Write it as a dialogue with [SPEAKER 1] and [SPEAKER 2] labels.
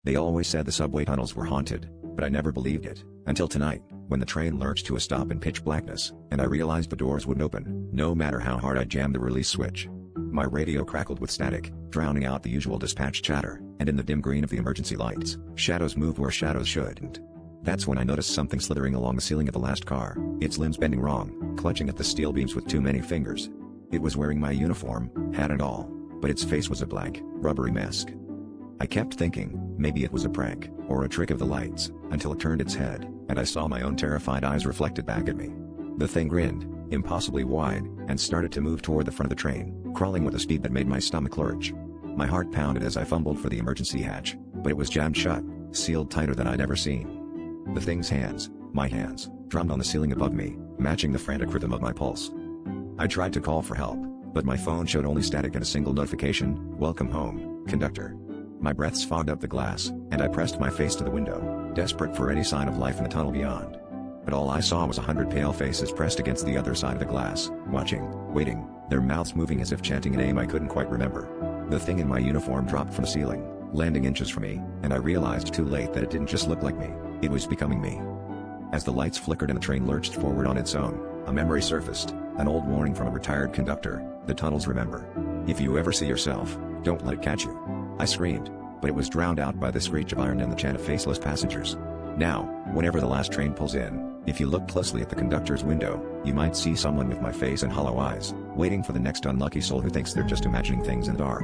[SPEAKER 1] They always said the subway tunnels were haunted, but I never believed it, until tonight, when the train lurched to a stop in pitch blackness, and I realized the doors wouldn't open, no matter how hard I jammed the release switch. My radio crackled with static, drowning out the usual dispatch chatter, and in the dim green of the emergency lights, shadows moved where shadows shouldn't. That's when I noticed something slithering along the ceiling of the last car, its limbs bending wrong, clutching at the steel beams with too many fingers. It was wearing my uniform, hat and all, but its face was a blank, rubbery mask. I kept thinking, maybe it was a prank, or a trick of the lights, until it turned its head, and I saw my own terrified eyes reflected back at me. The thing grinned, impossibly wide, and started to move toward the front of the train, crawling with a speed that made my stomach lurch. My heart pounded as I fumbled for the emergency hatch, but it was jammed shut, sealed tighter than I'd ever seen. The thing's hands, my hands, drummed on the ceiling above me, matching the frantic rhythm of my pulse. I tried to call for help, but my phone showed only static and a single notification: "Welcome home, conductor." My breaths fogged up the glass, and I pressed my face to the window, desperate for any sign of life in the tunnel beyond. But all I saw was 100 pale faces pressed against the other side of the glass, watching, waiting, their mouths moving as if chanting a name I couldn't quite remember. The thing in my uniform dropped from the ceiling, landing inches from me, and I realized too late that it didn't just look like me, it was becoming me. As the lights flickered and the train lurched forward on its own, a memory surfaced, an old warning from a retired conductor: "The tunnels remember. If you ever see yourself, don't let it catch you." I screamed, but it was drowned out by the screech of iron and the chant of faceless passengers. Now, whenever the last train pulls in, if you look closely at the conductor's window, you might see someone with my face and hollow eyes, waiting for the next unlucky soul who thinks they're just imagining things in the dark.